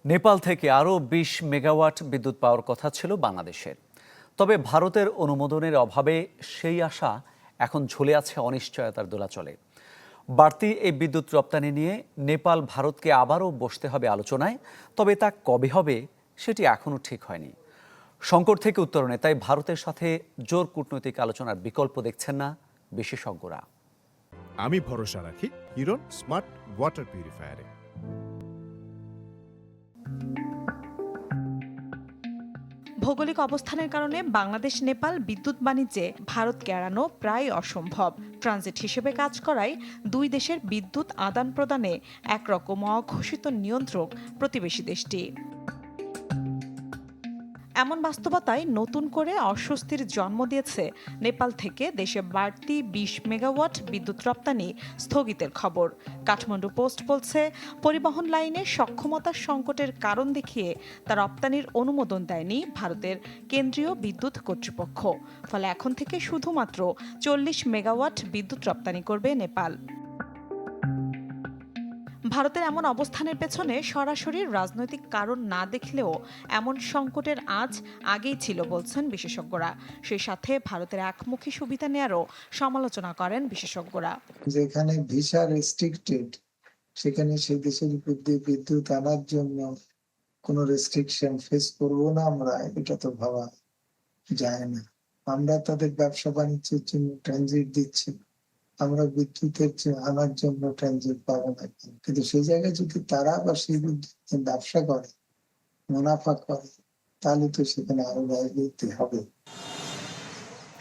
নেপাল থেকে আরও ২০ মেগাওয়াট বিদ্যুৎ পাওয়ার কথা ছিল বাংলাদেশের। তবে ভারতের অনুমোদনের অভাবে সেই আশা এখন ঝুলে আছে অনিশ্চয়তার দোলাচলে। বাড়তি এই বিদ্যুৎ রপ্তানি নিয়ে নেপাল ভারতকে আবারও বসতে হবে আলোচনায়। তবে তা কবে হবে সেটি এখনও ঠিক হয়নি। সংকট থেকে উত্তরণে তাই ভারতের সাথে জোর কূটনৈতিক আলোচনার বিকল্প দেখছেন না বিশেষজ্ঞরা। আমি ভরসা রাখি হিরন স্মার্ট ওয়াটার পিউরিফায়ারে। ভৌগোলিক অবস্থানের কারণে বাংলাদেশ নেপাল বিদ্যুৎ বাণিজ্যে ভারতকে এড়ানো প্রায় অসম্ভব। ট্রানজিট হিসেবে কাজ করায় দুই দেশের বিদ্যুৎ আদান প্রদানে একরকম অঘোষিত নিয়ন্ত্রক প্রতিবেশী দেশটি। এমন বাস্তবতায় নতুন করে অস্বস্তির জন্ম দিয়েছে নেপাল থেকে দেশে বাড়তি ২০ মেগাওয়াট বিদ্যুৎ রপ্তানি স্থগিতের খবর। কাঠমান্ডু পোস্ট বলছে, পরিবহন লাইনে সক্ষমতার সংকটের কারণ দেখিয়ে তা রপ্তানির অনুমোদন দেয়নি ভারতের কেন্দ্রীয় বিদ্যুৎ কর্তৃপক্ষ। ফলে এখন থেকে শুধুমাত্র ৪০ মেগাওয়াট বিদ্যুৎ রপ্তানি করবে নেপাল। ভারতের এমন অবস্থানের পেছনে সরাসরি রাজনৈতিক কারণ না দেখলেও এমন সংকটের আঁচ আগেই ছিল বলছেন বিশেষজ্ঞরা। সেই সাথে ভারতের একমুখী সুবিধা নেয়ারও সমালোচনা করেন বিশেষজ্ঞরা। যেখানে ভিসা রেস্ট্রিক্টেড, সেখানে সেই দেশের বিদ্যুৎ আনার জন্য কোনো রেস্ট্রিকশন ফেস করবো না আমরা, এটা তো ভাবা যায় না। আমরা তাদের ব্যবসা বাণিজ্যের জন্য ট্রানজিট দিচ্ছি, আমরা বিদ্যুতের আনার জন্য ট্রানজিট পাবো না। কিন্তু সেই জায়গায় যদি তারা আবার সেই বিদ্যুৎ ব্যবসা করে, মুনাফা করে, তাহলে তো সেখানে আরো ব্যয় দিতে হবে।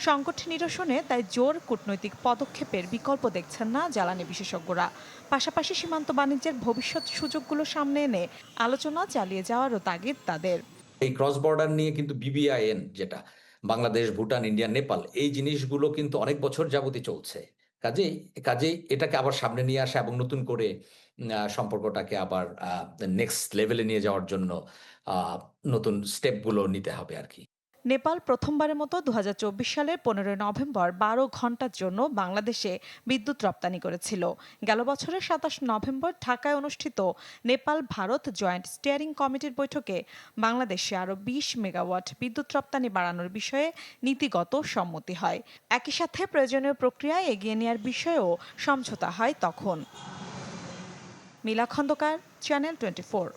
সংকট নিরসনে তাই জোর কূটনৈতিক পদক্ষেপের বিকল্প দেখছেন না জ্বালানি বিশেষজ্ঞরা। পাশাপাশি সীমান্ত বাণিজ্যের ভবিষ্যৎ সুযোগগুলো সামনে এনে আলোচনা চালিয়ে যাওয়ারও তাগিদ তাদের। এই ক্রস বর্ডার নিয়ে কিন্তু বিবিআইএন, যেটা বাংলাদেশ, ভুটান, ইন্ডিয়া, নেপাল, এই জিনিসগুলো কিন্তু অনেক বছর যাবতই চলছে। কাজেই এটাকে আবার সামনে নিয়ে আসা এবং নতুন করে সম্পর্কটাকে আবার নেক্সট লেভেলে নিয়ে যাওয়ার জন্য নতুন স্টেপগুলো নিতে হবে আর কি। নেপাল প্রথমবারের মতো ২০২৪ সালের ১৫ নভেম্বর ১২ ঘণ্টার জন্য বাংলাদেশে বিদ্যুৎ রপ্তানি করেছিল। গেল বছরের ২৭ নভেম্বর ঢাকায় অনুষ্ঠিত নেপাল ভারত জয়েন্ট স্টিয়ারিং কমিটির বৈঠকে বাংলাদেশে আরও ২০ মেগাওয়াট বিদ্যুৎ রপ্তানি বাড়ানোর বিষয়ে নীতিগত সম্মতি হয়। একই সাথে প্রয়োজনীয় প্রক্রিয়ায় এগিয়ে নেওয়ার বিষয়েও সমঝোতা হয় তখন। মিলা খন্দকার, চ্যানেল 24।